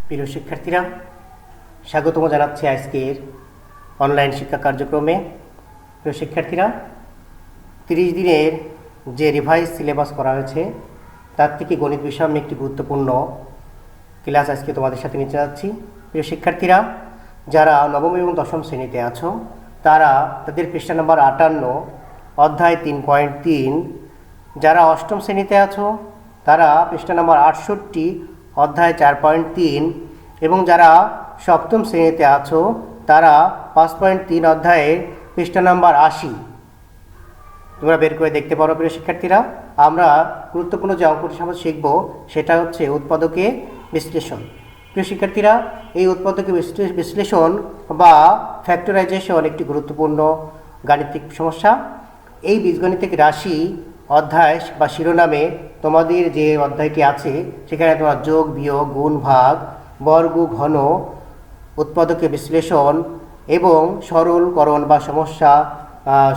প্রিয় শিক্ষার্থীরা, স্বাগতম জানাচ্ছি আজকের অনলাইন শিক্ষা কার্যক্রমে। প্রিয় শিক্ষার্থীরা, 30 দিনের যে রিভাইজ সিলেবাস করা হয়েছে তার থেকে গণিত বিষয় আমি একটি গুরুত্বপূর্ণ ক্লাস আজকে তোমাদের সাথে নিতে যাচ্ছি। প্রিয় শিক্ষার্থীরা, যারা নবম এবং দশম শ্রেণীতে আছো তারা তাদের পৃষ্ঠা নম্বর 58 অধ্যায় 3.3, যারা অষ্টম শ্রেণীতে আছো তারা পৃষ্ঠা নম্বর 68 অধ্যায় 4.3 এবং যারা সপ্তম শ্রেণীতে আছো তারা 5.3 অধ্যায়ের পৃষ্ঠা নম্বর 80 তোমরা বের করে দেখতে পারো। প্রিয় শিক্ষার্থীরা, আমরা গুরুত্বপূর্ণ যে অঙ্কটি সমাজ শিখব সেটা হচ্ছে উৎপাদকে বিশ্লেষণ। প্রিয় শিক্ষার্থীরা, এই উৎপাদকে বিশ্লেষণ বা ফ্যাক্টরাইজেশন একটি গুরুত্বপূর্ণ গাণিতিক সমস্যা। এই বীজগণিতিক রাশি অধ্যায় বা শিরোনামে তোমাদের যে অধ্যায়টি আছে সেখানে তোমার যোগ, বিয়োগ, গুণ, ভাগ, বর্গ, ঘন, উৎপাদকে বিশ্লেষণ এবং সরলকরণ বা সমস্যা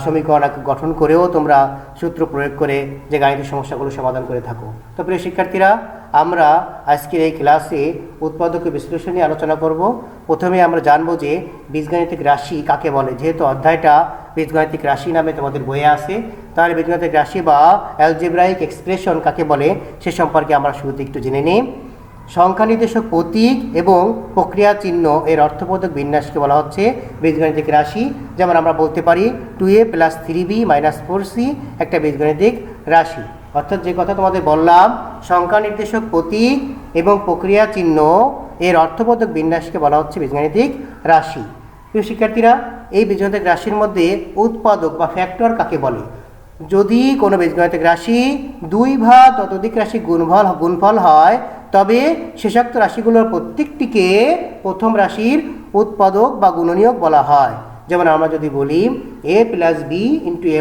সমীকরণ গঠন করেও তোমরা সূত্র প্রয়োগ করে যে গাণিতিক সমস্যাগুলো সমাধান করে থাকো। তো প্রিয় শিক্ষার্থীরা, আমরা আজকের এই ক্লাসে উৎপাদকে বিশ্লেষণ নিয়ে আলোচনা করব। প্রথমে আমরা জানবো যে বীজগাণিতিক রাশি কাকে বলে। যেহেতু অধ্যায়টা বীজগাণিতিক রাশি নামে তোমাদের বইয়ে আছে, তাহলে বীজগাণিতিক রাশি বা অ্যালজেব্রাইক এক্সপ্রেশন কাকে বলে সে সম্পর্কে আমরা শুরুতে একটু জেনে নিই। সংখ্যা নির্দেশক প্রতীক এবং প্রক্রিয়া চিহ্ন এর অর্থবোধক বিন্যাসকে বলা হচ্ছে বীজগাণিতিক রাশি। যেমন আমরা বলতে পারি 2a + 3b - 4c একটা বীজগাণিতিক রাশি। অর্থাৎ যে কথা তোমাদের বললাম, সংখ্যা নির্দেশক প্রতীক এবং প্রক্রিয়া চিহ্ন এর অর্থবোধক বিন্যাসকে বলা হচ্ছে বীজগাণিতিক রাশি। প্রিয় শিক্ষার্থীরা, এই বীজগাণিতিক রাশির মধ্যে উৎপাদক বা ফ্যাক্টর কাকে বলে। যদি কোনো বীজগাণিতিক রাশি 2 বা ততোধিক রাশি গুণফল হয় তবে শেষোক্ত রাশিগুলোর প্রত্যেকটিকে প্রথম রাশির উৎপাদক বা গুণনীয়ক বলা হয়। যেমন আমরা যদি বলি a + b × a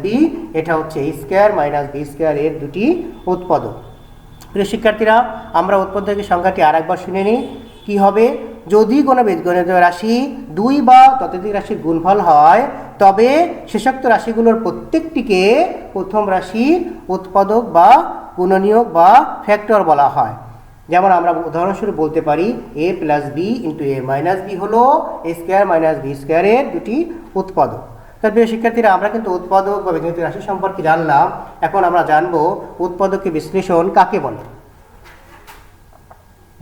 - b, এটা হচ্ছে a² - b² এর দুটি উৎপাদক। প্রিয় শিক্ষার্থীরা, আমরা উৎপাদকের সংখ্যাটি আরেকবার শুনে নিই। কী হবে? যদি কোনো বীজগণিতীয় রাশি 2 বা ততোধিক রাশির গুণফল হয় তবে শেষোক্ত রাশিগুলোর প্রত্যেকটিকে প্রথম রাশির উৎপাদক বা গুণনীয়ক বা ফ্যাক্টর বলা হয়। যেমন আমরা উদাহরণস্বরূপ বলতে পারি a + b × a - b হলো a² - b² এর দুটি উৎপাদক। তার প্রিয় শিক্ষার্থীরা, আমরা কিন্তু উৎপাদক বা বীজগাণিতিক রাশি সম্পর্কে জানলাম। এখন আমরা জানবো উৎপাদকে বিশ্লেষণ কাকে বলে।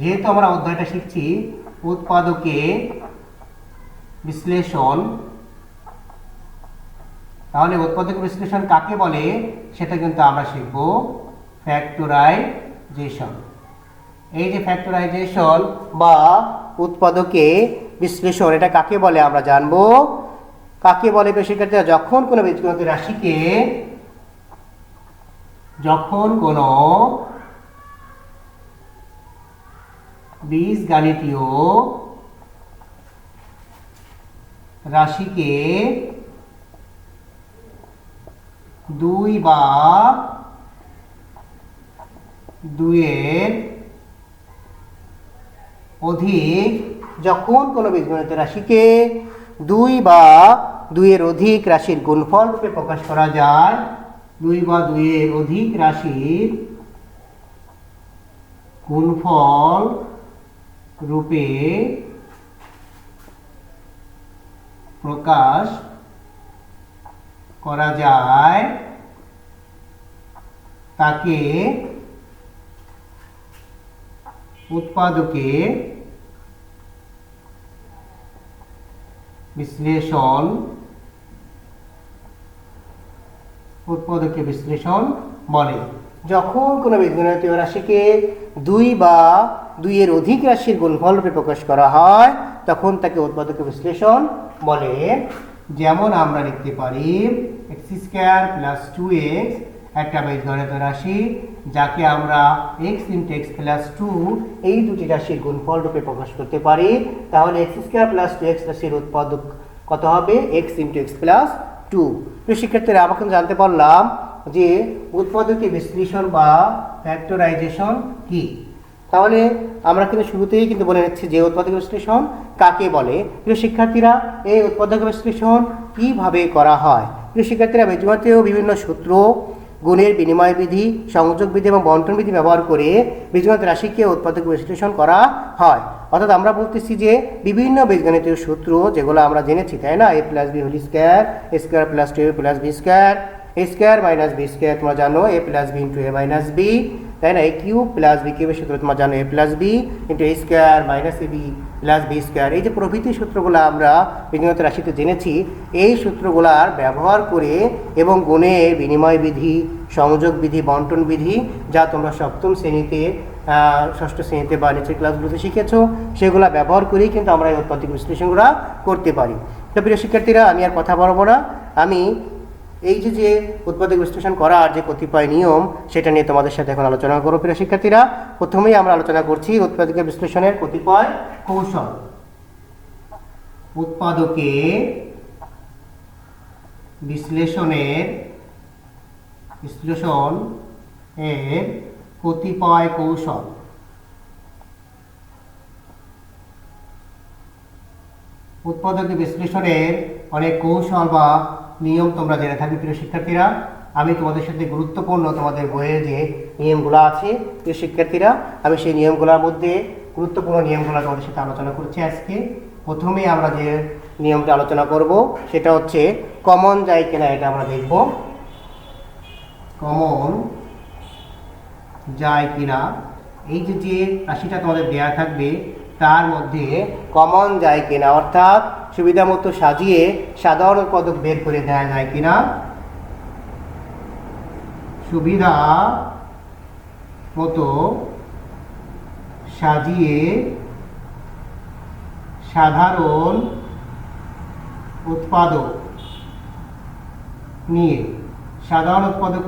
যেহেতু আমরা অধ্যায়টা শিখছি উৎপাদকে বিশ্লেষণ, তাহলে উৎপাদক বিশ্লেষণ কাকে বলে সেটা কিন্তু আমরা শিখব ফ্যাক্টরাইজেশন। এই যে ফ্যাক্টরাইজেশন বা উৎপাদকে বিশ্লেষণ, এটা কাকে বলে আমরা জানবো। কাকে বলে শিক্ষার্থীরা? যখন কোনো বীজগণিত রাশিকে, যখন কোনো বীজগাণিতীয় রাশিকে 2 বা 2-এর অধিক, যখন কোনো বীজগণিত রাশিকে 2 বা 2-এর অধিক রাশির গুণফল রূপে প্রকাশ করা যায়, 2 বা 2-এর অধিক রাশির গুণফল রূপে প্রকাশ করা যায় তাকে উৎপাদকে বিশ্লেষণ বলে। যখন কোনো বীজগণিতীয় রাশিকে 2 বা 2-এর অধিক রাশির গুণফল রূপে প্রকাশ করা হয় তখন তাকে উৎপাদকে বিশ্লেষণ বলে। যেমন আমরা লিখতে পারি x² + 2x একটা বীজগণিত রাশি যাকে আমরা x × x + 2 এই দুটি রাশির গুণফল রূপে প্রকাশ করতে পারি। তাহলে x² + 2x রাশির উৎপাদক কত হবে? x × x + 2। প্রিয় শিক্ষার্থীরা, আমরা কিন্তু জানতে পারলাম যে উৎপাদকে বিশ্লেষণ বা ফ্যাক্টরাইজেশন কি। তাহলে আমরা কিন্তু শুরুতেই কিন্তু বলে নিচ্ছি যে উৎপাদক বিশ্লেষণ কাকে বলে। প্রিয় শিক্ষার্থীরা, এই উৎপাদক বিশ্লেষণ কিভাবে করা হয়? প্রিয় শিক্ষার্থীরা, বীজগণিতীয় বিভিন্ন সূত্র গুণের বিনিময় বিধি, সংযোগ বিধি এবং বন্টন বিধি ব্যবহার করে বীজগণিত রাশিকে উৎপাদক বিশ্লেষণ করা হয়। অর্থাৎ আমরা বলতেছি যে বিভিন্ন বীজগণিতীয় সূত্র যেগুলো আমরা জেনেছি, তাই না, a plus B whole square, A square plus 2a plus B square, A square minus B square তোমরা জানো A plus B into A minus B, তাই না, এ কিউব প্লাস বি কিউবের সূত্র তোমরা জানো A plus B into A square minus A B plus B square. এই যে প্রভৃতি সূত্রগুলো আমরা বীজগণিত রাশিতে জেনেছি, এই সূত্রগুলার ব্যবহার করে এবং গুণের বিনিময় বিধি, সংযোগ বিধি, বন্টন বিধি, যা তোমরা সপ্তম শ্রেণীতে, ষষ্ঠ শ্রেণীতে বা নিচের ক্লাসগুলোতে শিখেছো, সেগুলো ব্যবহার করেই কিন্তু আমরা এই উৎপাদক বিশ্লেষণগুলো করতে পারি। তো প্রিয় শিক্ষার্থীরা, আমি আর কথা বলবো না, আমি এই যে উৎপাদক বিশ্লেষণ করার যে কতিপয় নিয়ম সেটা নিয়ে তোমাদের সাথে এখন আলোচনা করব। প্রিয় শিক্ষার্থীরা, প্রথমেই আমরা আলোচনা করছি উৎপাদক বিশ্লেষণের কতিপয় কৌশল। উৎপাদকে বিশ্লেষণ এর কতিপয় কৌশল। উৎপাদকে বিশ্লেষণের অনেক কৌশল বা নিয়ম তোমরা জেনে থাকবে। প্রিয় শিক্ষার্থীরা, আমি তোমাদের সাথে গুরুত্বপূর্ণ তোমাদের বইয়ে যে নিয়মগুলো আছে, প্রিয় শিক্ষার্থীরা, আমি সেই নিয়মগুলোর মধ্যে গুরুত্বপূর্ণ নিয়মগুলো তোমাদের সাথে আলোচনা করছি আজকে। প্রথমে আমরা যে নিয়মটা আলোচনা করব সেটা হচ্ছে কমন যায় কিনা, এটা আমরা দেখব। কমন যায় কিনা, এই যে রাশিটা তোমাদের দেয়া থাকবে তার মধ্যে কমন যায় কিনা, অর্থাৎ সুবিধা মতো সাজিয়ে সাধারণ উৎপাদক বের করে দেওয়া যায় কিনা। সুবিধা মতো সাজিয়ে সাধারণ উৎপাদক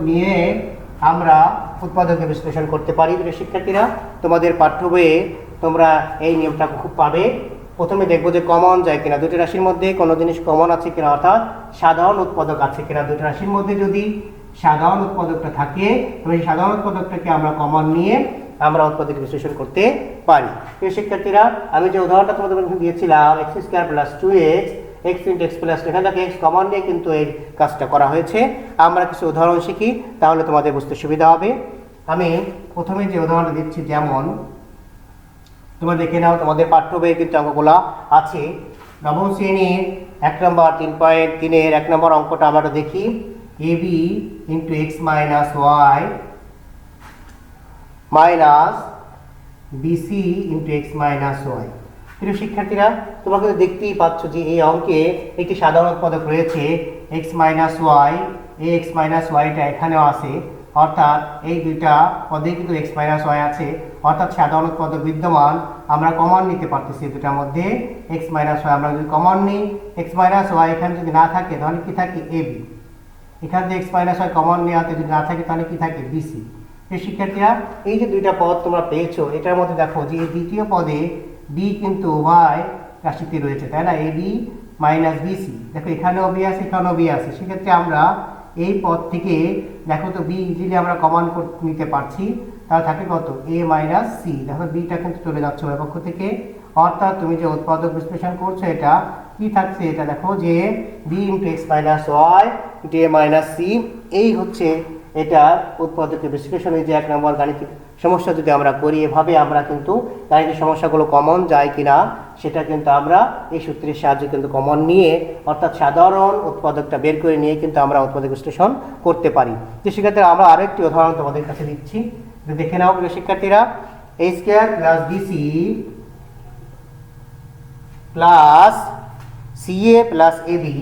নিয়ে আমরা উৎপাদকে বিশ্লেষণ করতে পারি। প্রিয় শিক্ষার্থীরা, তোমাদের পাঠ্য বইয়ে তোমরা এই নিয়মটা খুব পাবে। প্রথমে দেখবো যে কমন যায় কিনা, দুটি রাশির মধ্যে কোনো জিনিস কমন আছে কিনা, অর্থাৎ সাধারণ উৎপাদক আছে কিনা। দুটি রাশির মধ্যে যদি সাধারণ উৎপাদকটা থাকে তবে সেই সাধারণ উৎপাদকটাকে আমরা কমন নিয়ে আমরা উৎপাদক বিশ্লেষণ করতে পারি। প্রিয় শিক্ষার্থীরা, আমি যে উদাহরণটা তোমাদের দিয়েছিলাম x square plus 2x, x into x plus, এখানে থেকে এক্স কমন নিয়ে কিন্তু এই কাজটা করা হয়েছে। আমরা কিছু উদাহরণ শিখি, তাহলে তোমাদের বুঝতে সুবিধা হবে। আমি প্রথমে যে উদাহরণটা দিচ্ছি, যেমন তোমরা দেখে নাও, তোমাদের পাঠ্য বইয়ে কিন্তু অঙ্কগুলো আছে। নবম শ্রেণীর 1 নম্বর 3.3-এর 1 নম্বর অঙ্কটা আমরা দেখি। ab into x minus Y minus BC into x minus Y. প্রিয় শিক্ষার্থীরা, তোমরা কিন্তু দেখতেই পাচ্ছ যে এই অঙ্কে একটি সাধারণ উৎপাদক রয়েছে এক্স মাইনাস ওয়াই। এই এক্স মাইনাস ওয়াইটা এখানেও আছে, অর্থাৎ এই দুইটা পদে কিন্তু এক্স মাইনাস ওয়াই আছে, অর্থাৎ সাধারণ উৎপাদক বিদ্যমান। আমরা কমন নিতে পারতেছি দুটার মধ্যে এক্স মাইনাস ওয়াই। আমরা যদি কমন নিই, এক্স মাইনাস ওয়াই এখানে যদি না থাকে তাহলে কি থাকে এবি, এখানে এক্স মাইনাস ওয়াই কমন নেওয়াতে যদি না থাকে তাহলে কি থাকে বিসি। এই শিক্ষার্থীরা, এই যে দুইটা পদ তোমরা পেয়েছো, এটার মধ্যে দেখো যে এই দ্বিতীয় পদে বি কিন্তু উভয় রাশিতে রয়েছে, তাই না, এবি মাইনাস বিসি। দেখো এখানেও বি আছে, এখানেও বি আছে। সেক্ষেত্রে আমরা এই পদ থেকে দেখো তো বি ইজিলি আমরা কমন নিতে পারছি, তাহলে থাকে কত এ মাইনাস সি। দেখো বিটা কিন্তু চলে যাচ্ছে ওই পক্ষ থেকে, অর্থাৎ তুমি যে উৎপাদক বিশ্লেষণ করছো এটা কি থাকছে, এটা দেখো যে b into x minus y into এ মাইনাস সি। এই হচ্ছে এটা উৎপাদকের বিশ্লেষণে যে 1 নম্বর গাণিতিক সমস্যা যদি আমরা করি, এভাবে আমরা কিন্তু গাণিতিক সমস্যাগুলো কমন যায় কিনা সেটা কিন্তু আমরা এই সূত্রের সাহায্যে কিন্তু কমন নিয়ে, অর্থাৎ সাধারণ উৎপাদকটা বের করে নিয়ে কিন্তু আমরা উৎপাদক বিশ্লেষণ করতে পারি। যে শিক্ষার্থীরা, আমরা আরো একটি উদাহরণ তোমাদের কাছে দিচ্ছি, দেখে নাও। প্রিয় শিক্ষার্থীরা, a square plus bc plus ca plus ab.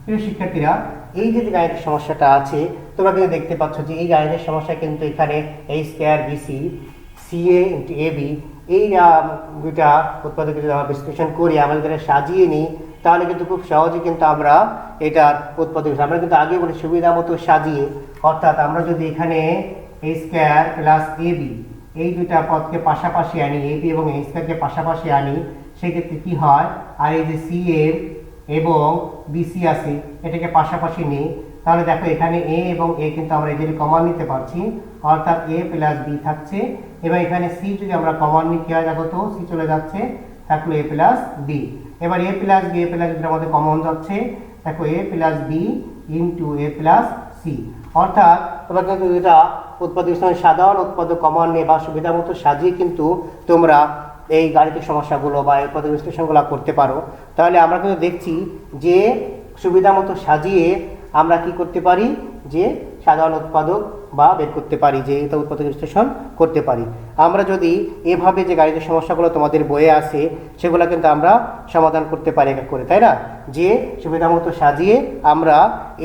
প্রিয় শিক্ষার্থীরা, এই যে গাণিতিক সমস্যাটা আছে তোমরা কিন্তু দেখতে পাচ্ছ যে এই গাণিতিক সমস্যা কিন্তু এখানে a square bc ca into ab, এই দুইটা উৎপাদকে যদি আমরা বিশ্লেষণ করি, আমাদের সাজিয়ে নিই, তাহলে কিন্তু খুব সহজে কিন্তু আমরা এটার উৎপাদক, আমরা কিন্তু আগে বলি সুবিধা মতো সাজিয়ে, অর্থাৎ আমরা যদি এখানে এ স্কোয়ার প্লাস এবি এই দুইটা পদকে পাশাপাশি আনি, এবি এবং এ স্কোয়ারকে পাশাপাশি আনি, সেক্ষেত্রে কি হয়, আর এই যে সিএ এবং বিসি আছে এটাকে পাশাপাশি নিই, তাহলে দেখো এখানে এ এবং এ কিন্তু আমরা এদের কমন নিতে পারছি, অর্থাৎ এ প্লাস বি থাকছে। এবার এখানে সি যদি আমরা কমন নিই কি হয়, দেখো তো সি চলে যাচ্ছে, থাকলো এ প্লাস বি। এবার এ প্লাস বি, এ প্লাস বির মধ্যে কমন যাচ্ছে, দেখো এ প্লাস বি ইন্টু এ প্লাস সি। অর্থাৎ তোমরা কিন্তু এটা উৎপাদক বিশ্লেষণ সাধারণ উৎপাদক কমন নিয়ে বা সুবিধা মতো সাজিয়ে কিন্তু তোমরা এই গাণিতিক সমস্যাগুলো বা উৎপাদক বিশ্লেষণগুলো করতে পারো। তাহলে আমরা কিন্তু দেখছি যে সুবিধা মতো সাজিয়ে আমরা কি করতে পারি, যে সাধারণ উৎপাদক বা বের করতে পারি, যে এটা উৎপাদক বিশ্লেষণ করতে পারি। আমরা যদি এভাবে যে গাণিতিক সমস্যাগুলো তোমাদের বইয়ে আছে সেগুলো কিন্তু আমরা সমাধান করতে পারি এক এক করে, তাই না? যে সুবিধা মতো সাজিয়ে আমরা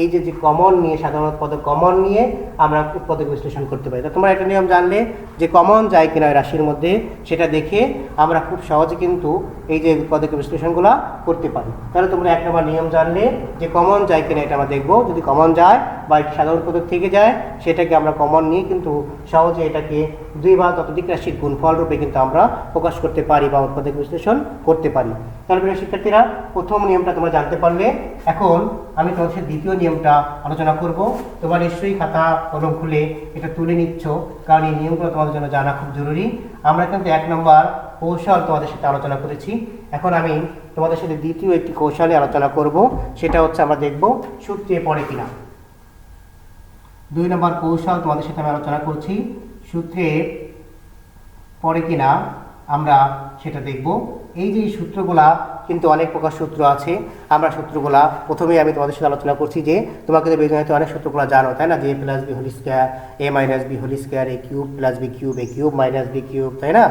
এই যে কমন নিয়ে সাধারণ উৎপাদক কমন নিয়ে আমরা উৎপাদক বিশ্লেষণ করতে পারি। তা তোমরা একটা নিয়ম জানলে যে কমন যায় কিনা রাশির মধ্যে সেটা দেখে আমরা খুব সহজে কিন্তু এই যে উৎপাদক বিশ্লেষণগুলো করতে পারি। তাহলে তোমরা এক নম্বর নিয়ম জানলে যে কমন যায় কিনা এটা আমরা দেখবো। যদি কমন যায় বা সাধারণ উৎপাদক থেকে যায় সেটাকে আমরা কমন নিয়ে কিন্তু সহজে এটাকে দুই বা ততোধিক রাশির গুণফল রূপে কিন্তু আমরা প্রকাশ করতে পারি বা উৎপাদক বিশ্লেষণ করতে পারি। তাহলে প্রিয় শিক্ষার্থীরা, প্রথম নিয়মটা তোমরা জানতে পারলে। এখন আমি তোমাদের সাথে দ্বিতীয় নিয়মটা আলোচনা করব। তোমরা নিশ্চয়ই খাতা কলম খুলে এটা তুলে নিচ্ছ, কারণ এই নিয়মগুলো তোমাদের জন্য জানা খুব জরুরি। আমরা কিন্তু এক নম্বর কৌশল তোমাদের সাথে আলোচনা করেছি। এখন আমি তোমাদের সাথে দ্বিতীয় একটি কৌশলে আলোচনা করব, সেটা হচ্ছে আমরা দেখব সূত্রে পড়ে কিনা। দুই নম্বর কৌশল তোমাদের সাথে আমি আলোচনা করছি, সূত্রে পড়ে কিনা আমরা সেটা দেখব। এই যে সূত্রগুলা কিন্তু অনেক প্রকার সূত্র আছে। আমরা সূত্রগুলা প্রথমেই আমি তোমাদের সাথে আলোচনা করছি যে তোমাকে তো বীজগণিতে অনেক সূত্রগুলো জানো, তাই না? যে এ প্লাস বি হোল স্কোয়ার, এ মাইনাস বি হোল স্কোয়ার, এ কিউব প্লাস বি কিউব, এ কিউব মাইনাস বি কিউব, তাই না?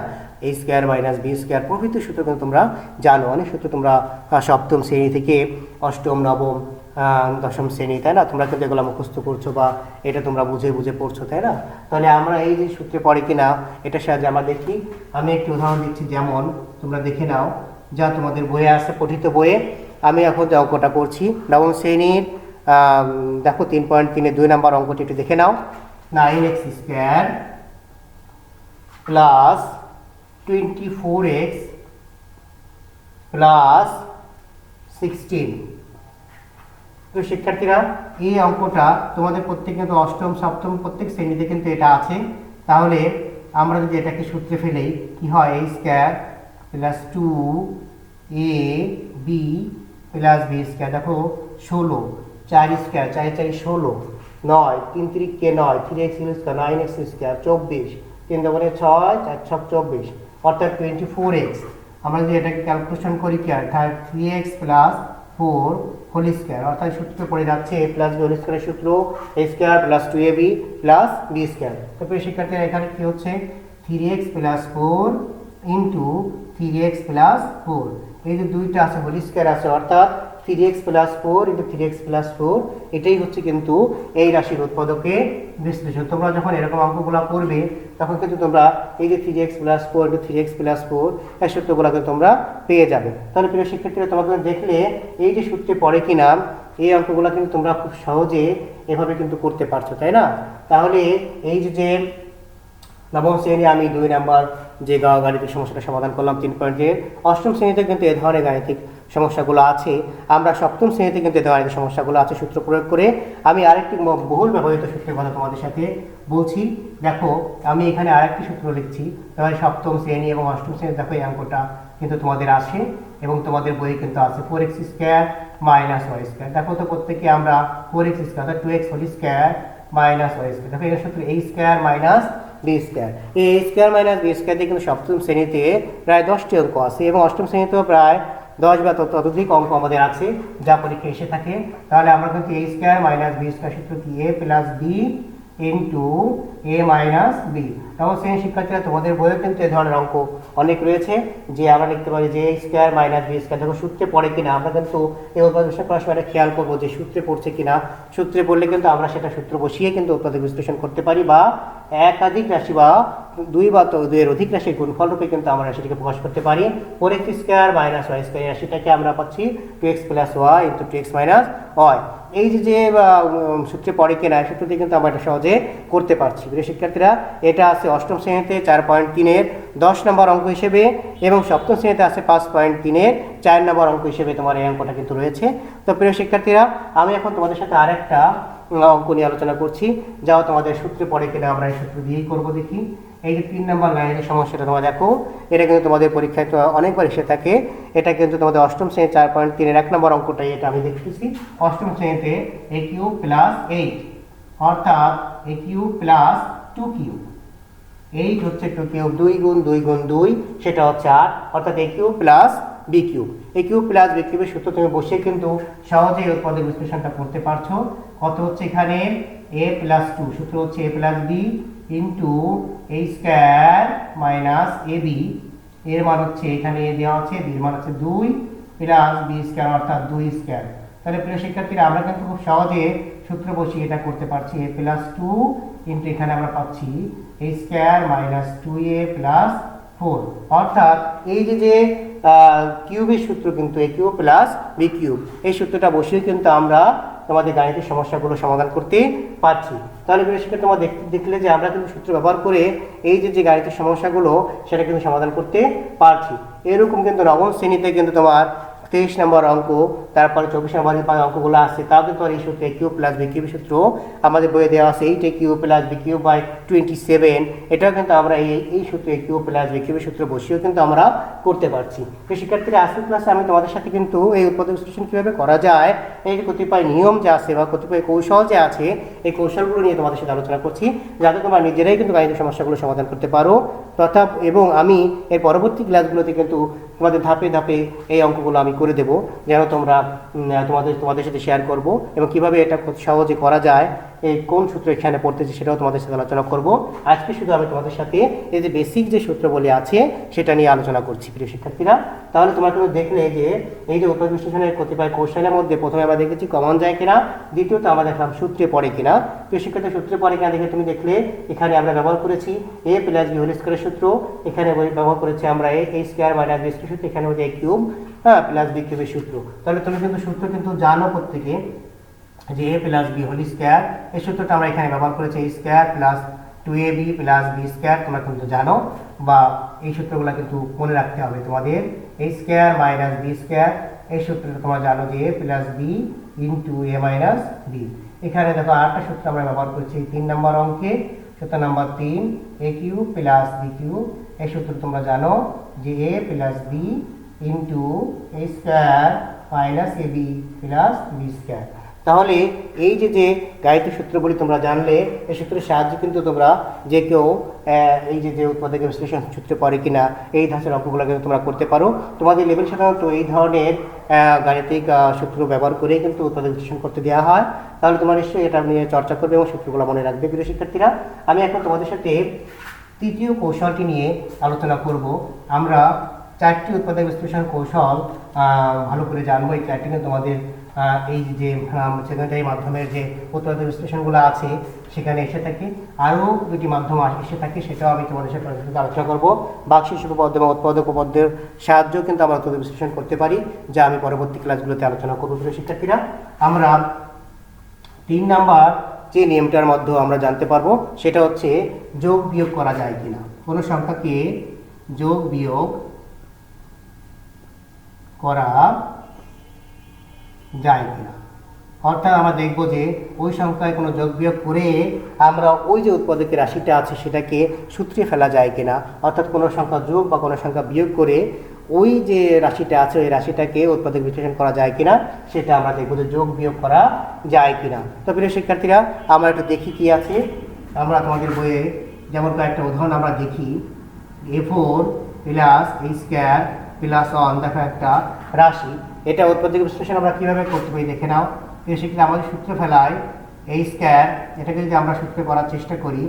এ স্কোয়ার মাইনাস বি স্কোয়ার প্রভৃতি সূত্র কিন্তু তোমরা জানো। অনেক সূত্র তোমরা সপ্তম শ্রেণী থেকে অষ্টম, নবম, দশম শ্রেণী, তাই না? তোমরা কিন্তু এগুলো মুখস্থ করছো বা এটা তোমরা বুঝে বুঝে পড়ছো, তাই না? তাহলে আমরা এই যে সূত্রে পড়ে কিনা এটার সাহায্যে আমরা দেখি। আমি একটি উদাহরণ দিচ্ছি, যেমন তোমরা দেখে নাও, যা তোমাদের বইয়ে আছে, পঠিত বইয়ে। আমি এখন যে অঙ্কটা করছি নবম শ্রেণীর, দেখো 3.3 2 নম্বর অঙ্কটি একটু দেখে নাও। 9x square plus 24x plus 16। তো শিক্ষার্থীরা, এই অঙ্কটা তোমাদের প্রত্যেক কিন্তু অষ্টম, সপ্তম প্রত্যেক শ্রেণীতে কিন্তু এটা আছে। তাহলে আমরা যদি এটাকে সূত্রে ফেলি, কি হয়? a square plus 2ab plus b square. দেখো 16, 4 স্কোয়ার, 4 4 16, 9, 3 3 কে 9, 3x স্কোয়ার, 9x স্কোয়ার, 24, 3 2 6, 4 6 24, অর্থাৎ 24x। আমরা যদি এটাকে ক্যালকুলেশন করি কি হয়? 3x প্লাস 4 হোল স্কোয়ার, অর্থাৎ সূত্র পড়ে যাচ্ছে a প্লাস বি হোল স্কোয়ারের সূত্র a square plus 2ab plus b square. তারপরে শিক্ষার্থীরা এখানে কি হচ্ছে? 3x plus 4 into 3x plus 4, এই যে দুইটা আছে হোল স্কোয়ার আছে, অর্থাৎ 3x plus 4 into 3x plus 4, এটাই হচ্ছে কিন্তু এই রাশির উৎপাদকের বিশ্লেষণ। তোমরা যখন এরকম অঙ্কগুলো করবে তখন কিন্তু তোমরা এই যে 3x plus 4 into 3x plus 4 এই সূত্রগুলোকে তোমরা পেয়ে যাবে। তাহলে প্রিয় শিক্ষার্থীরা, তোমাদের দেখলে এই যে সূত্রে পড়ে কিনা এই অঙ্কগুলো কিন্তু তোমরা খুব সহজে এভাবে কিন্তু করতে পারছো, তাই না? তাহলে এই যে নবম শ্রেণী আমি 2 নম্বর যে গাণিতিক সমস্যাটা সমাধান করলাম 3.2, অষ্টম শ্রেণীতে কিন্তু এ ধরনের গাণিতিক সমস্যাগুলো আছে। আমরা সপ্তম শ্রেণীতে কিন্তু এ ধরনের সমস্যাগুলো আছে সূত্র প্রয়োগ করে। আমি আরেকটি বহুল ব্যবহৃত সূত্রের কথা তোমাদের সাথে বলছি। দেখো, আমি এখানে আরেকটি সূত্র লিখছি। তাহলে সপ্তম শ্রেণী এবং অষ্টম শ্রেণী দেখো এই অঙ্কটা কিন্তু তোমাদের আসে এবং তোমাদের বইয়ে কিন্তু আছে 4x square minus y square. দেখো তো প্রত্যেকে আমরা 4x স্কোয়ার অর্থাৎ 2x whole square minus y square. দেখো এর সূত্র a square minus b square. এই a square minus b square দিয়ে কিন্তু সপ্তম শ্রেণীতে প্রায় 10টি অঙ্ক আছে এবং অষ্টম শ্রেণীতেও প্রায় 10 বা ততোধিক অঙ্ক আমাদের আছে যা পরীক্ষায় এসে থাকে। তাহলে আমরা কিন্তু a square minus b square সূত্র কি? a plus b into a minus b। এবং শ্রেণী শিক্ষার্থীরা, তোমাদের বইয়ে কিন্তু এ ধরনের অঙ্ক অনেক রয়েছে, যে আমরা লিখতে পারি যে a square minus b square. দেখো সূত্রে পড়ে কিনা আমরা কিন্তু এই উৎপাদক বিশ্লেষণ করার সময় খেয়াল করবো যে সূত্রে পড়ছে কিনা। সূত্রে পড়লে কিন্তু আমরা সেটা সূত্র বসিয়ে কিন্তু উৎপাদক বিশ্লেষণ করতে পারি বা একাধিক রাশি বা 2 বা 2 এর অধিক রাশির গুণফল রূপে কিন্তু আমরা রাশিটিকে প্রকাশ করতে পারি। 4x square minus y square রাশিটাকে আমরা পাচ্ছি 2x plus y into 2x minus y। এই যে সূত্রে পড়ে কিনা সূত্র দিয়ে কিন্তু আমরা এটা সহজে করতে পারছি। প্রিয় শিক্ষার্থীরা, এটা আছে অষ্টম শ্রেণীতে 4.3-এর 10 নম্বর অঙ্ক হিসেবে এবং সপ্তম শ্রেণীতে আছে 5.3-এর 4 নম্বর অঙ্ক হিসেবে তোমার এই অঙ্কটা কিন্তু রয়েছে। তো প্রিয় শিক্ষার্থীরা, আমি এখন তোমাদের সাথে আরেকটা অঙ্ক নিয়ে আলোচনা করছি, যাও তোমাদের সূত্রে পড়ে কিনা আমরা এই সূত্র দিয়েই করবো। দেখি এই যে 3 নম্বর গাণিতিক সমস্যাটা তোমরা দেখো, এটা কিন্তু তোমাদের পরীক্ষায় তো অনেকবার এসে থাকে। এটা কিন্তু তোমাদের অষ্টম শ্রেণী 4.3 এর 1 নম্বর অঙ্কটাই এটা আমি দেখতেছি। অষ্টম শ্রেণীতে a কিউব প্লাস 8 অর্থাৎ a কিউব প্লাস 2 কিউব, 8 হচ্ছে 2 কিউব, 2 গুণ 2 গুণ 2 সেটা হচ্ছে 8 অর্থাৎ a cube plus b cube. a cube plus b কিউবের সূত্র তুমি বসে কিন্তু সহজেই উৎপাদক বিশ্লেষণটা করতে পারছো। কত হচ্ছে এখানে a প্লাস 2, সূত্র হচ্ছে a plus b into a square minus ab, এর মান হচ্ছে এখানে a দেওয়া আছে, b এর মান হচ্ছে 2 প্লাস b স্কয়ার অর্থাৎ 2 স্কয়ার। তাহলে প্রিয় শিক্ষার্থীরা আমরা কিন্তু খুব সহজে সূত্র বসিয়ে এটা করতে পারছি। a প্লাস 2 ইন্টু এখানে আমরা পাচ্ছি a square minus 2a plus 4 অর্থাৎ এই যে কিউবের সূত্র কিন্তু a cube plus b cube, এই সূত্রটা বসিয়ে কিন্তু আমরা তোমাদের গাণিতিক সমস্যাগুলো সমাধান করতে পারছি। তাহলে প্রিয় শিক্ষার্থী তোমরা দেখলে যে আমরা কিন্তু সূত্র ব্যবহার করে এই যে গাণিতিক সমস্যাগুলো সেটা কিন্তু সমাধান করতে পারছি। এরকম কিন্তু নবম শ্রেণীতে কিন্তু তোমার 23 নম্বর অঙ্ক, তারপরে 24 নম্বর যে অঙ্কগুলো আছে তাও কিন্তু এই সূত্র a cube plus b cube সূত্র আমাদের বইয়ে দেওয়া আছে 8a cube plus b cube by 27, এটাও কিন্তু আমরা এই সূত্র a cube plus b cube সূত্র বসিয়েও কিন্তু আমরা করতে পারছি। তো শিক্ষার্থীরা আজকের ক্লাসে আমি তোমাদের সাথে কিন্তু এই উৎপাদক বিশ্লেষণ কীভাবে করা যায়, এই যে কতিপয় নিয়ম যে আছে বা কতিপয় কৌশল যে আছে, এই কৌশলগুলো নিয়ে তোমাদের সাথে আলোচনা করছি যাতে তোমরা নিজেরাই কিন্তু গাণিতিক সমস্যাগুলো সমাধান করতে পারো। তথা এবং আমি এর পরবর্তী ক্লাসগুলোতে কিন্তু তোমাদের ধাপে ধাপে এই অঙ্কগুলো আমি করে দেবো, যেন তোমরা তোমাদের সাথে শেয়ার করব এবং কিভাবে এটা খুব সহজে করা যায়, এই কোন সূত্র এখানে পড়তেছে সেটাও তোমাদের সাথে আলোচনা করব। আজকে শুধু আমি তোমাদের সাথে এই যে বেসিক যে সূত্রগুলি আছে সেটা নিয়ে আলোচনা করছি প্রিয় শিক্ষার্থীরা। তাহলে তোমরা কিন্তু দেখলে যে এই যে উৎপাদক বিশ্লেষণের কতিপয় কৌশলের মধ্যে প্রথমে আমরা দেখেছি কমন যায় কিনা, দ্বিতীয়ত আমরা দেখলাম সূত্রে পড়ে কিনা। প্রিয় শিক্ষার্থী সূত্রে পড়ে কিনা দেখে তুমি দেখলে এখানে আমরা ব্যবহার করেছি a প্লাস b হোল স্কয়ারের সূত্র, এখানে ব্যবহার করেছি আমরা a square minus b square সূত্র, এখানে হচ্ছে a কিউব প্লাস b কিউবের সূত্র। তাহলে তুমি কিন্তু সূত্র কিন্তু জানো প্রত্যেকে যে a plus b whole square, এই সূত্রটা আমরা এখানে ব্যবহার করেছি a square plus 2ab plus b square, তোমরা কিন্তু জানো বা এই সূত্রগুলো কিন্তু মনে রাখতে হবে তোমাদের। a square minus b square, এই সূত্রটা তোমরা জানো যে a plus b into a minus b। এখানে দেখো আরেকটা সূত্র আমরা ব্যবহার করছি 3 নম্বর অঙ্কে, সূত্র number 3 a cube plus b cube, এই সূত্র তোমরা জানো যে a plus b into a square minus ab plus b square. তাহলে এই যে গাণিতিক সূত্রগুলি তোমরা জানলে, এই সূত্রের সাহায্যে কিন্তু তোমরা যে কেউ এই যে উৎপাদক বিশ্লেষণ সূত্রে পড়ে কিনা এই ধাঁচের অঙ্কগুলো কিন্তু তোমরা করতে পারো। তোমাদের লেভেল সাধারণত এই ধরনের গাণিতিক সূত্র ব্যবহার করে কিন্তু উৎপাদক বিশ্লেষণ করতে দেওয়া হয়। তাহলে তোমরা নিশ্চয়ই এটা নিয়ে চর্চা করবে এবং সূত্রগুলো মনে রাখবে প্রিয় শিক্ষার্থীরা। আমি এখন তোমাদের সাথে তৃতীয় কৌশলটি নিয়ে আলোচনা করব। আমরা 4টি উৎপাদক বিশ্লেষণ কৌশল ভালো করে জানবো। এই 4টি তোমাদের এই যে সেকেন্ডারি মাধ্যমের যে উৎপাদক বিশ্লেষণগুলো আছে সেখানে এসে থাকে, আরও 2টি মাধ্যম এসে থাকে, সেটাও আমি তোমাদের সাথে আলোচনা করবো। বাকশিস উপপাদ্য এবং উৎপাদক উপপাদ্যের সাহায্যেও কিন্তু আমরা উৎপাদক বিশ্লেষণ করতে পারি, যা আমি পরবর্তী ক্লাসগুলোতে আলোচনা করবো প্রিয় শিক্ষার্থীরা। আমরা 3 নাম্বার যে নিয়মটার মধ্যে আমরা জানতে পারবো সেটা হচ্ছে যোগ বিয়োগ করা যায় কিনা, কোনো সংখ্যাকে যোগ বিয়োগ করা যায় কিনা। অর্থাৎ আমরা দেখবো যে ওই সংখ্যায় কোনো যোগ বিয়োগ করে আমরা ওই যে উৎপাদকের রাশিটা আছে সেটাকে সূত্রে ফেলা যায় কিনা, অর্থাৎ কোনো সংখ্যা যোগ বা কোনো সংখ্যা বিয়োগ করে ওই যে রাশিটা আছে ওই রাশিটাকে উৎপাদক বিশ্লেষণ করা যায় কিনা সেটা আমরা দেখবো যে যোগ বিয়োগ করা যায় কিনা। তো প্রিয় শিক্ষার্থীরা আমরা একটু দেখি কি আছে। আমরা তোমাদের বইয়ে যেমন কয়েকটা উদাহরণ আমরা দেখি। a4 plus a square plus 1 দেখো একটা রাশি, এটা উৎপাদক বিশ্লেষণ আমরা কিভাবে করতে পারি দেখে নাও। প্রিয় শিক্ষার্থী আমাদের সূত্র ফেলায় a স্কয়ার, এটাকে যদি আমরা সূত্রে করার চেষ্টা করি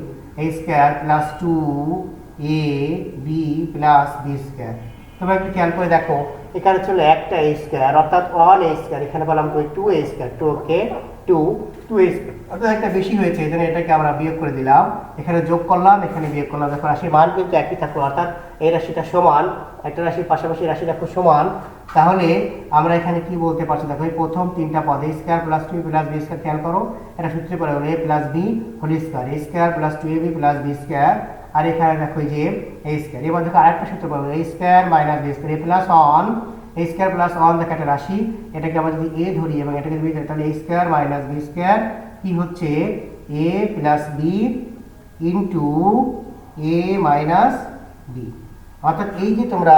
a square plus 2ab plus b square. তোমরা একটু খেয়াল করে দেখো এখানে ছিল একটা a স্কয়ার অর্থাৎ 1a স্কয়ার, এখানে বললাম 2a স্কয়ার, 2a স্কয়ার অর্থাৎ একটা বেশি হয়েছে, এই জন্য এটাকে আমরা বিয়োগ করে দিলাম, এখানে যোগ করলাম, এখানে বিয়োগ করলাম। দেখো রাশির মান কিন্তু একই থাকলো, অর্থাৎ এই রাশিটা সমান, একটা রাশির পাশাপাশি রাশি দেখো সমান। তাহলে আমরা এখানে কি বলতে পারছি দেখো এই প্রথম 3টা পদ a square plus 2 plus b square, খেয়াল করো এটা সূত্রে পড়ে হলো a plus b whole square, a square plus 2ab plus b square, আর এখানে দেখো যে a স্কয়ার। এবার দেখো আরেকটা সূত্র পড়ে a square minus b square, a plus 1 a square plus 1 দেখো একটা রাশি, এটাকে আমরা যদি a ধরি এবং এটাকে যদি তাহলে a square minus b square কি হচ্ছে a plus b into A minus B. অর্থাৎ এই যে তোমরা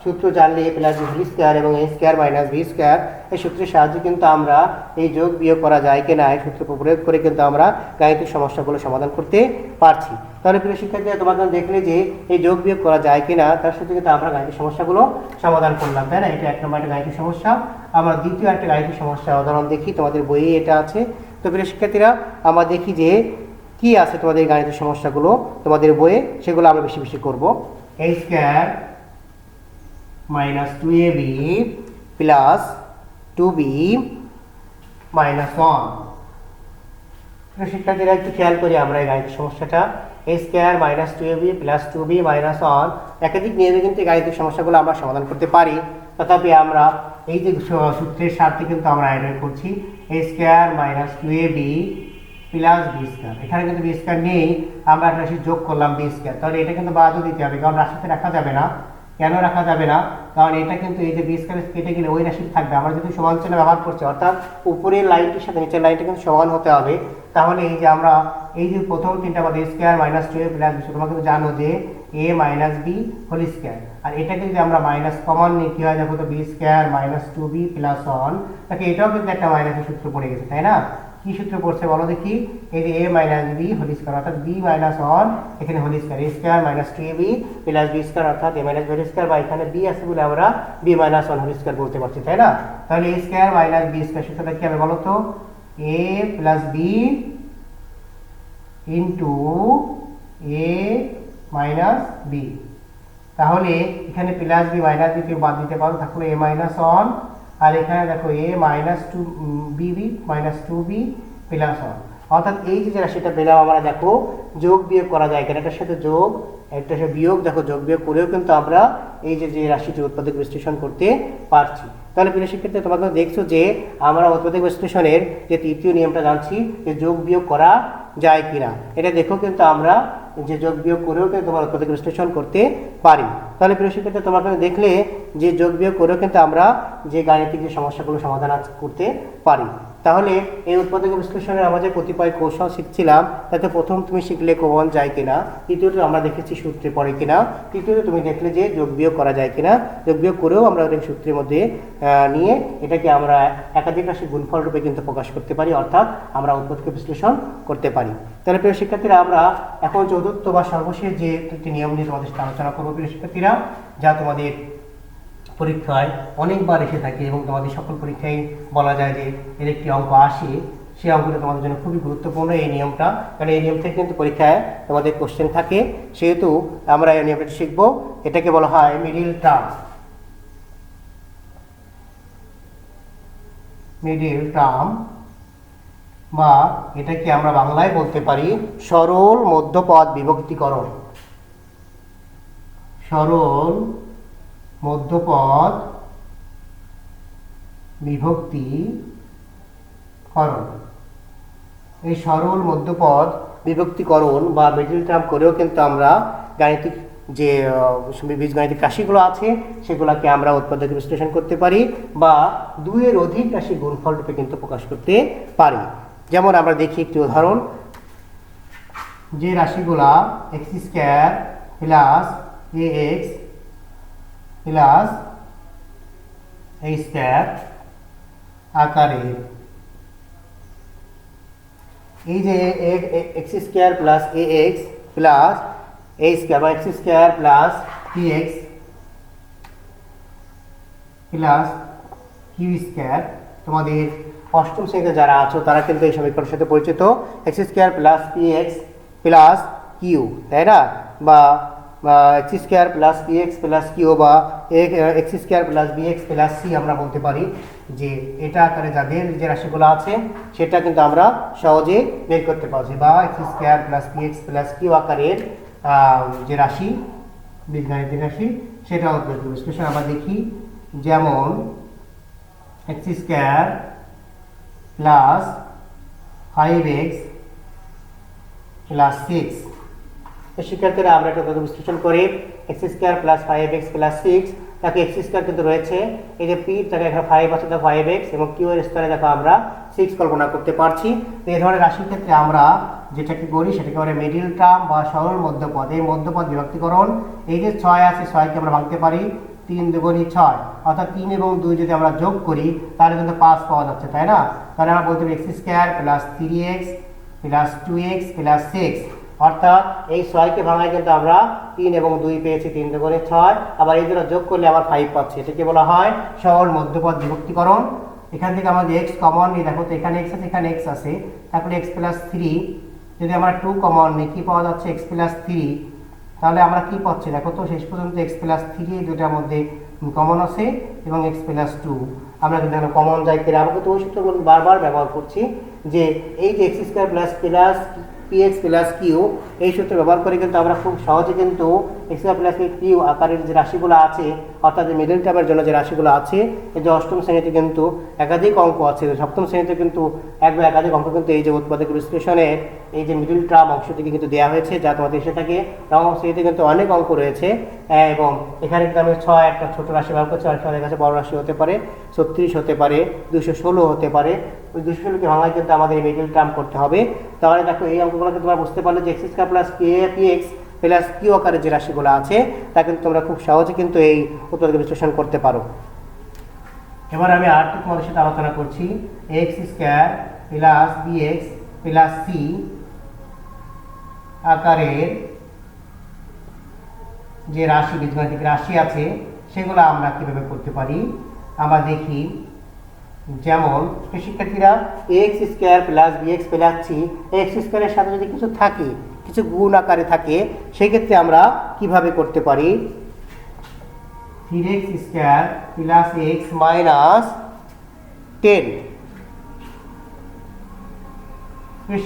সূত্র জানলে এ প্লাস বি স্কোয়ার এবং এ স্কোয়ার মাইনাস বি স্কোয়ার, এই সূত্রের সাহায্যে কিন্তু আমরা এই যোগ বিয়োগ করা যায় কিনা এই সূত্র প্রয়োগ করে কিন্তু আমরা গাণিতিক সমস্যাগুলো সমাধান করতে পারছি। তাহলে প্রিয় শিক্ষার্থীরা, তোমরা দেখলে যে এই যোগ বিয়োগ করা যায় কিনা তার সাথে কিন্তু আমরা গাণিতিক সমস্যাগুলো সমাধান করলাম, তাই না? এটা এক নম্বর একটা গাণিতিক সমস্যা। আমরা দ্বিতীয় একটা গাণিতিক সমস্যা উদাহরণ দেখি, তোমাদের বইয়ে এটা আছে। তো প্রিয় শিক্ষার্থীরা, আমরা দেখি যে কি আছে তোমাদের গাণিতিক সমস্যাগুলো তোমাদের বইয়ে, সেগুলো আমরা বেশি বেশি করবো। A square minus 2ab plus 2b minus 1। শিক্ষার্থীরা একটু খেয়াল করি আমরা এই গাণিতিক সমস্যাটা। A square minus 2ab plus 2b minus 1 একাধিক নিয়মে কিন্তু এই গাণিতিক সমস্যাগুলো আমরা সমাধান করতে পারি। তথাপি আমরা এই যে সূত্রের স্বার্থে কিন্তু আমরা অ্যাড করছি a square minus 2ab plus B square. এখানে কিন্তু বি স্কোয়ার নেই, আমরা একটা রাশি যোগ করলাম বি স্কোয়ার, তাহলে এটা কিন্তু বাদও দিতে হবে, কারণ রাশিতে রাখা যাবে না। কেন রাখা যাবে না? কারণ এটা কিন্তু এই যে বি স্কোয়ার কেটে গেলে ওই রাশি থাকবে। আমরা যদি সমান চিহ্ন ব্যবহার করছি, অর্থাৎ উপরের লাইনটির সাথে নিচের লাইনটা কিন্তু সমান হতে হবে। তাহলে এই যে আমরা এই যে প্রথম তিনটা আমাদের square minus 2a plus B, তোমরা কিন্তু জানো যে এ মাইনাস বি হোল স্কোয়ার, আর এটাকে যদি আমরা মাইনাস কমন নিই কি হয় দেখো তো, B square minus 2b plus 1। তাকে এটাও কিন্তু একটা মাইনাসের সূত্র পড়ে গেছে, তাই না? কি সূত্র পড়ছে বলো দেখি? এই যে a minus B whole square অর্থাৎ b মাইনাস 1 এখানে whole square, a square minus 2ab plus b square অর্থাৎ a minus b whole square, বা এখানে b আছে বলে আমরা b মাইনাস 1 হোল স্কোয়ার বলতে পারছি, তাই না? তাহলে a square minus b square সূত্রটা কি হবে বলো তো? a plus b into a minus b। তাহলে এখানে প্লাস b মাইনাস b কে বাদ দিতে পারো, থাকলো a মাইনাস 1, আর এখানে দেখো a minus 2bb minus 2b plus 1। অর্থাৎ এই যে রাশিটা পেলাম আমরা, দেখো যোগ বিয়োগ করা যায় কিনা, এটার সাথে যোগ একটার সাথে বিয়োগ, দেখো যোগ বিয়োগ করেও কিন্তু আমরা এই যে রাশিটি উৎপাদক বিশ্লেষণ করতে পারছি। তাহলে প্রিয় শিক্ষার্থী, তোমরা দেখছো যে আমরা উৎপাদক বিশ্লেষণের যে তৃতীয় নিয়মটা জানছি যে যোগ বিয়োগ করা যায় কিনা। এটা দেখো কিন্তু আমরা যে যোগ বিয়োগ করেও কিন্তু তোমরা উৎপাদক বিশ্লেষণ করতে পারি। তাহলে প্রিয় শিক্ষার্থী, তোমরা দেখলে যে যোগ বিয়োগ করেও কিন্তু আমরা যে গাণিতিক যে সমস্যাগুলো সমাধান করতে পারি। তাহলে এই উৎপাদক বিশ্লেষণের আমরা যে কতিপয় কৌশল শিখছিলাম, তাতে প্রথম তুমি শিখলে কমন যায় কিনা, দ্বিতীয়ত আমরা দেখেছি সূত্রে পড়ে কিনা, তৃতীয়ত তুমি দেখলে যে যোগ বিয়োগ করা যায় কিনা। যোগ বিয়োগ করেও আমরা ওই সূত্রের মধ্যে নিয়ে এটাকে আমরা একাধিক রাশি গুণফল রূপে কিন্তু প্রকাশ করতে পারি, অর্থাৎ আমরা উৎপাদক বিশ্লেষণ করতে পারি। তাহলে প্রিয় শিক্ষার্থীরা, আমরা এখন চতুর্থ বা সর্বশেষ যে একটি নিয়ম নিয়ে তোমাদের সাথে আলোচনা করবো প্রিয় শিক্ষার্থীরা, যা তোমাদের পরীক্ষায় অনেকবার এসে থাকে এবং তোমাদের সকল পরীক্ষায় বলা যায় যে এর একটি অঙ্ক আসে। সেই অঙ্কটা তোমাদের জন্য খুবই গুরুত্বপূর্ণ এই নিয়মটা, কারণ এই নিয়ম থেকে কিন্তু পরীক্ষায় তোমাদের কোশ্চেন থাকে। সেহেতু আমরা এই নিয়মটা শিখবো। এটাকে বলা হয় মিডিল টার্ম। মিডিল টার্ম বা এটাকে আমরা বাংলায় বলতে পারি সরল মধ্যপদ বিভক্তিকরণ। সরল মধ্যপদ বিভক্তিকরণ। এই সরল মধ্যপদ বিভক্তিকরণ বা মিডল টার্ম করেও কিন্তু আমরা গাণিতিক যে বীজগাণিতিক রাশিগুলো আছে সেগুলোকে আমরা উৎপাদক বিশ্লেষণ করতে পারি, বা দুইয়ের অধিক রাশি গুণফল রূপে কিন্তু প্রকাশ করতে পারি। যেমন আমরা দেখি একটি উদাহরণ, যে রাশিগুলা x square plus a x plus a square আকারের, এই যে x square plus a x plus a square বা x square plus p x plus q square, তোমাদের অষ্টম শ্রেণীতে যারা আছো তারা কিন্তু এই সমীকরণের সাথে পরিচিত। X square plus p x plus q, তাই না? বা x square plus p x plus q, বা x square plus b x plus c আমরা বলতে পারি। যে এটা আকারে যাদের যে রাশিগুলো আছে সেটা কিন্তু আমরা সহজে বের করতে পারছি, বা x square plus p x plus q আকারের যে রাশি বীজগাণিতিক রাশি সেটা উৎপাদক বিশ্লেষণ আমরা দেখি। যেমন x square plus 5x plus 6। শিক্ষার্থীরা, আমরা এটা উৎপাদক বিশ্লেষণ করে x square plus 5x plus 6 দেখো এক্স স্কোয়ার কিন্তু রয়েছে, এই যে পি দেখো এখানে 5 আছে, দেখো 5x, এবং কিউ এর স্তরে দেখো আমরা 6 কল্পনা করতে পারছি। তো এই ধরনের রাশির ক্ষেত্রে আমরা যেটাকে করি সেটাকে বলে মিডিল টার্ম বা সরল মধ্যপদ। এই মধ্যপদ বিভক্তিকরণ, এই যে 6 আছে 6কে আমরা ভাঙতে পারি 3 দুগুণী 6, অর্থাৎ 3 এবং 2 যদি আমরা যোগ করি তাহলে কিন্তু 5 পাওয়া যাচ্ছে, তাই না? তাহলে আমরা বলতে পারি x square plus 3x plus 2x plus 6, অর্থাৎ এই 6কে ভাঙায় কিন্তু আমরা 3 এবং 2 পেয়েছি, 3 দুগুণে 6, আবার এই দুটো যোগ করলে আবার 5 পাচ্ছি। এটাকে বলা হয় সরল মধ্যপদ বিভক্তিকরণ। এখান থেকে আমরা যে x কমন নিই, দেখো তো এখানে x আছে এখানে x আছে, তারপরে x প্লাস 3, যদি আমরা 2 কমন নিই কি পাওয়া যাচ্ছে x প্লাস 3, তাহলে আমরা কি পাচ্ছি দেখো তো শেষ পর্যন্ত x প্লাস 3 এই দুটার মধ্যে কমন আছে এবং x প্লাস 2 আমরা কিন্তু এখানে কমন যাই করে আমরা তো ওই সূত্রগুলো বারবার ব্যবহার করছি যে এই যে x square plus plus p x plus q, এই সূত্র ব্যবহার করে কিন্তু আমরা খুব সহজে কিন্তু এক্স স্কোয়ার প্লাস কিউ আকারের যে রাশিগুলো আছে, অর্থাৎ মিডল টার্মের জন্য যে রাশিগুলো আছে, এই যে অষ্টম শ্রেণীতে কিন্তু একাধিক অঙ্ক আছে, সপ্তম শ্রেণীতে কিন্তু এক বা একাধিক অঙ্ক কিন্তু এই যে উৎপাদক বিশ্লেষণের এই যে মিডল টার্ম অংশ থেকে কিন্তু দেওয়া হয়েছে, যা তোমাদের এসে থাকে। নবম শ্রেণীতে কিন্তু অনেক অঙ্ক রয়েছে, এবং এখানে কিন্তু আমি 6 একটা ছোট রাশি ব্যবহার করছি, আর আমাদের কাছে বড় রাশি হতে পারে 36 হতে পারে 216 হতে পারে। ওই 216কে ভাঙায় কিন্তু আমাদের মিডল টার্ম করতে হবে। তাহলে দেখো এই অঙ্কগুলোকে তোমরা বুঝতে পারলে যে x square plus p x plus q আকারের যে রাশিগুলো আছে তা কিন্তু তোমরা খুব সহজে কিন্তু এই উৎপাদক বিশ্লেষণ করতে পারো। এবার আমি আরেকটু তোমাদের সাথে আলোচনা করছি, x square plus bx plus c আকারের যে রাশি বীজগণিতিক রাশি আছে সেগুলো আমরা কিভাবে করতে পারি আমরা দেখি। যেমন শিক্ষার্থীরা x square plus bx plus c, x স্কোয়ারের সাথে যদি কিছু থাকে, কিছু গুণ আকারে থাকে, সেক্ষেত্রে আমরা কিভাবে করতে পারি 3x square plus x minus 10।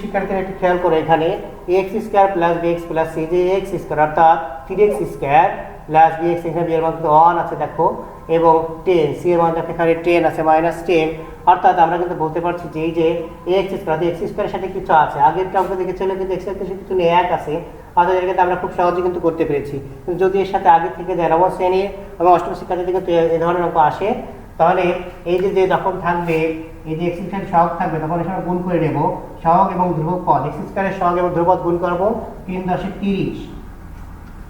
শিক্ষার্থীরা একটু খেয়াল করে এখানে x square plus bx plus c, যে এক্স স্কোয়ার অর্থাৎ 3x স্কোয়ার প্লাস বিএক্স, এখানে বি এর মধ্যে 1 আছে দেখো, এবং 10 সি এর মধ্যে এখানে 10 আছে মাইনাস 10, অর্থাৎ আমরা কিন্তু বলতে পারছি যে এই যে এক্স স্কোয়ার, এক্স স্কোয়ারের সাথে কিছু আছে, আগের অঙ্ক দেখেছিল কিন্তু এক্স স্কোয়ারের সাথে কিছু নেই 1 আছে, অর্থাৎ এর কিন্তু আমরা খুব সহজে কিন্তু করতে পেরেছি। কিন্তু যদি এর সাথে আগে থেকে নবম শ্রেণী এবং অষ্টম শিক্ষার্থীদের কিন্তু এই ধরনের অঙ্ক আসে, তাহলে এই যে যখন থাকবে এই যে এক্স স্কোয়ার সহগ থাকবে তখন এর সঙ্গে গুণ করে নেব সহগ এবং ধ্রুবক পদ, এক্স স্কোয়ারের সহগ এবং ধ্রুবক গুণ করব 3 × 30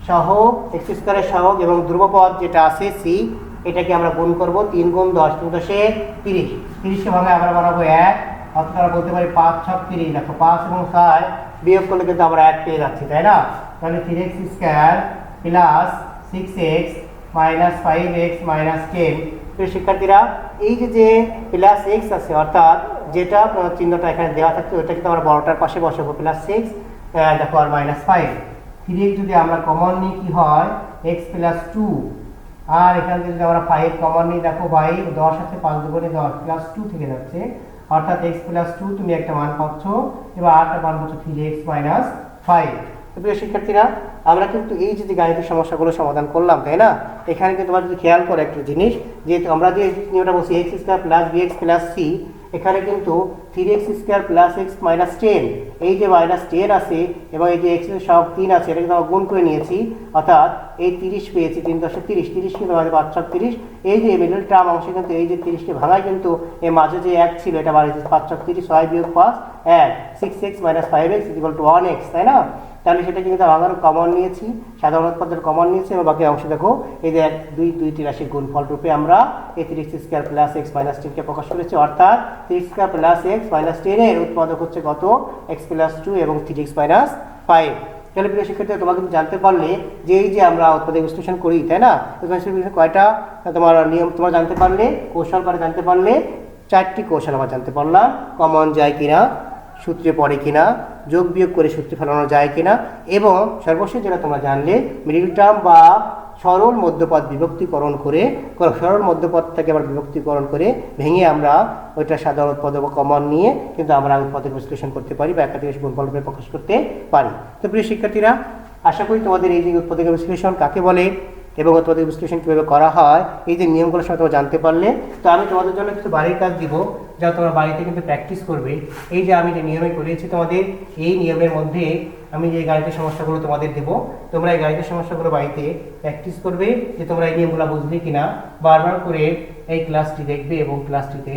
সহগ এক্স স্কোয়ারের সহগ এবং ধ্রুবপদ যেটা আছে সি, এটাকে আমরা গুণ করব 3 × 10 3 × 30, 30কে ভাঙে আমরা বানাবো 1, অর্থাৎ আমরা বলতে পারি 5 × 6 = 30। দেখো 5 এবং 6 বিয়োগ করলে কিন্তু আমরা 1 পেয়ে যাচ্ছি, তাই না? তাহলে 3x square plus 6x minus 5x minus 10। শিক্ষার্থীরা এই যে প্লাস এক্স আছে, অর্থাৎ যেটা চিহ্নটা এখানে দেওয়া থাকছে ওটা কিন্তু আমরা বড়টার পাশে বসাবো, প্লাস 6 দেখো আর মাইনাস 5। 3x যদি আমরা কমন নিই কি হয় x প্লাস 2, আর এখান থেকে যদি আমরা 5 কমন নিই দেখো 5 10 আছে 5 দুগুণে 10 প্লাস 2 থেকে যাচ্ছে, অর্থাৎ x প্লাস 2 তুমি একটা মান পাচ্ছ, এবার আরেকটা মান পাচ্ছ 3x মাইনাস 5। প্রিয় শিক্ষার্থীরা আমরা কিন্তু এই যে গাণিতিক সমস্যাগুলো সমাধান করলাম, তাই না? এখানে কিন্তু তোমরা যদি খেয়াল করো একটা জিনিস, যে আমরা যে নিয়মটা বলছি x square plus bx plus c, এখানে কিন্তু 3x square plus x minus 10, এই যে মাইনাস 10 আছে এবং এই যে এক্স এর সহগ 3 আছে, এটা কিন্তু আমরা গুণ করে নিয়েছি, অর্থাৎ এই 30 পেয়েছি 3 × 30, 30 কিন্তু আমাদের 5 × 30, এই যে মিডল টার্ম অংশে কিন্তু এই যে 30কে ভাঙায় কিন্তু এর মাঝে যে 1 ছিল এটা বাড়িয়েছে 5 × 30, 6 বিয়োগ 5 1, 6x মাইনাস 5x = 1x, তাই না? তাহলে সেটা কিন্তু ভাঙার কমন নিয়েছি, সাধারণ উৎপাদের কমন নিয়েছি, এবং বাকি অংশ দেখো এই যে দুইটি রাশির গুণফল রূপে আমরা এই 3x square plus x minus 10কে প্রকাশ করেছি, অর্থাৎ 3x square plus x minus 10 এর উৎপাদক হচ্ছে কত x প্লাস 2 এবং 3x মাইনাস 5। তাহলে প্রিয় শিক্ষার্থী তোমরা কিন্তু জানতে পারলে যে এই যে আমরা উৎপাদক বিশ্লেষণ করি, তাই না? কয়টা তোমার নিয়ম তোমরা জানতে পারলে, কৌশল করে জানতে পারলে, 4টি কৌশল আমরা জানতে পারলাম, কমন যায় কিনা, সূত্রে পড়ে কিনা, যোগ বিয়োগ করে সূত্রে ফেলানো যায় কিনা, এবং সর্বশেষ যেটা তোমরা জানলে মিডল টার্ম বা সরল মধ্যপদ বিভক্তিকরণ করে, সরল মধ্যপদটাকে আবার বিভক্তিকরণ করে ভেঙে আমরা ওইটা সাধারণ উৎপাদক কমন নিয়ে কিন্তু আমরা উৎপাদক বিশ্লেষণ করতে পারি বা একাধিক গুণফল রূপে প্রকাশ করতে পারি। তো প্রিয় শিক্ষার্থীরা আশা করি তোমাদের এই যে উৎপাদক বিশ্লেষণ কাকে বলে এবং উৎপাদক বিশ্লেষণ কীভাবে করা হয় এই যে নিয়মগুলোর সাথে তোমরা জানতে পারলে। তো আমি তোমাদের জন্য কিছু বাড়ির কাজ দিব যা তোমরা বাড়িতে কিন্তু প্র্যাকটিস করবে। এই যে আমি যে নিয়মে করিয়েছি তোমাদের, এই নিয়মের মধ্যে আমি এই গাণিতিক সমস্যাগুলো তোমাদের দেবো, তোমরা এই গাণিতিক সমস্যাগুলো বাড়িতে প্র্যাকটিস করবে যে তোমরা এই নিয়মগুলো বুঝবে কিনা, বারবার করে এই ক্লাসটি দেখবে এবং ক্লাসটিতে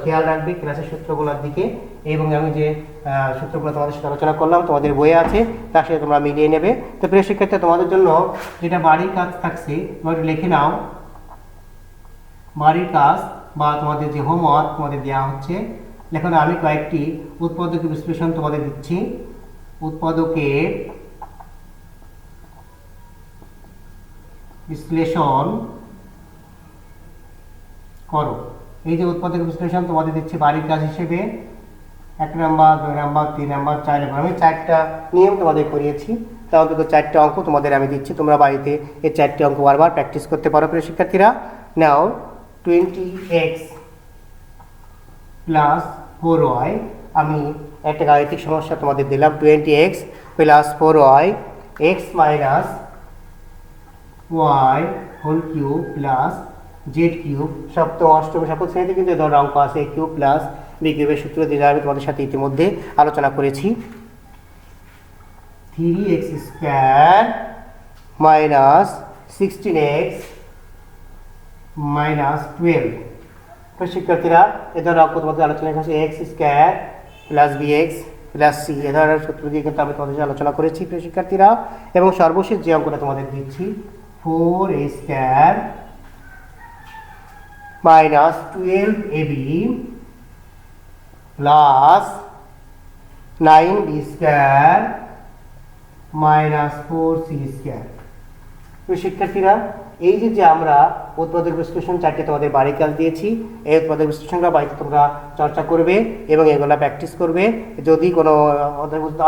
খেয়াল রাখবে ক্লাসের সূত্রগুলোর দিকে, এবং আমি যে সূত্রগুলো তোমাদের সাথে আলোচনা করলাম তোমাদের বইয়ে আছে তার সাথে তোমরা মিলিয়ে নেবে। তো প্রিয় শিক্ষার্থী, তোমাদের জন্য যেটা বাড়ির কাজ থাকছে তোমরা লিখে নাও। বাড়ির কাজ বা তোমাদের যে হোমওয়ার্ক তোমাদের দেওয়া হচ্ছে, এখন আমি কয়েকটি উৎপাদকের বিশ্লেষণ তোমাদের দিচ্ছি। উৎপাদকের বিশ্লেষণ করো। এই যে উৎপাদক বিশ্লেষণ তোমাদের দিচ্ছি বাড়ির কাজ হিসেবে 1 নাম্বার, 2 নাম্বার, 3 নাম্বার, 4 নাম্বার, আমি 4টা নিয়ম তোমাদের করিয়েছি, তা অন্তত 4টে অঙ্ক তোমাদের আমি দিচ্ছি। তোমরা বাড়িতে এই 4টে অঙ্ক বারবার প্র্যাকটিস করতে পারো প্রিয় শিক্ষার্থীরা। নাও 20x প্লাস 4y, আমি একটা গাণিতিক সমস্যা তোমাদের দিলাম। 20x plus 4y x minus y whole cube plus z cube. সপ্তম অষ্টম সকল শ্রেণীতে কিন্তু এই ধরনের অঙ্ক আছে। কিউব প্লাস বি কিউবের সূত্র দিয়ে আমি তোমাদের সাথে ইতিমধ্যে আলোচনা করেছি। 3x square minus 16x minus 12। তো শিক্ষার্থীরা এ ধরনের অঙ্ক তোমাদের আলোচনা করেছি। X square plus bx plus c, এ ধরনের সূত্র দিয়ে কিন্তু আমি তোমাদের সাথে আলোচনা করেছি প্রিয় শিক্ষার্থীরা। এবং সর্বশেষ যে অঙ্কটা তোমাদের দিচ্ছি 4a square minus 12ab plus 9b square minus 4c square. প্রিয় শিক্ষার্থীরা, এই যে আমরা উৎপাদক বিশ্লেষণ 4টে তোমাদের বাড়ির কাজ দিয়েছি, এই উৎপাদক বিশ্লেষণটা বাড়িতে তোমরা চর্চা করবে এবং এগুলো প্র্যাকটিস করবে। যদি কোনো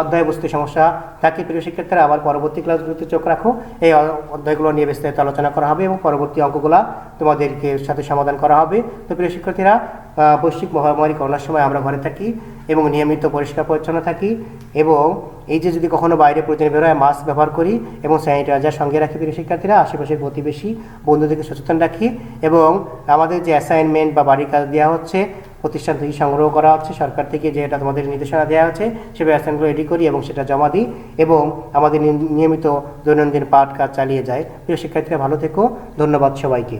অধ্যায় বুঝতে সমস্যা থাকে প্রিয় শিক্ষার্থীরা, আবার পরবর্তী ক্লাসগুলোতে চোখ রাখো, এই অধ্যায়গুলো নিয়ে বিস্তারিত আলোচনা করা হবে এবং পরবর্তী অঙ্কগুলো তোমাদেরকে সাথে সমাধান করা হবে। তো প্রিয় শিক্ষার্থীরা, বৈশ্বিক মহামারী করোনার সময় আমরা ঘরে থাকি এবং নিয়মিত পরিষ্কার পরিচ্ছন্ন থাকি, এবং এই যে যদি কখনো বাইরে প্রয়োজনে বের হয় মাস্ক ব্যবহার করি এবং স্যানিটাইজার সঙ্গে রাখি প্রিয় শিক্ষার্থীরা। আশেপাশের প্রতিবেশী বন্ধুদেরকে সচেতন রাখি, এবং আমাদের যে অ্যাসাইনমেন্ট বা বাড়ির কাজ দেওয়া হচ্ছে প্রতিষ্ঠান থেকে সংগ্রহ করা হচ্ছে, সরকার থেকে যেটা তোমাদের নির্দেশনা দেওয়া হচ্ছে সেভাবে অ্যাসাইনমেন্টগুলো রেডি করি এবং সেটা জমা দিই এবং আমাদের নিয়মিত দৈনন্দিন পাঠ কাজ চালিয়ে যায়। প্রিয় শিক্ষার্থীরা, ভালো থেকো। ধন্যবাদ সবাইকে।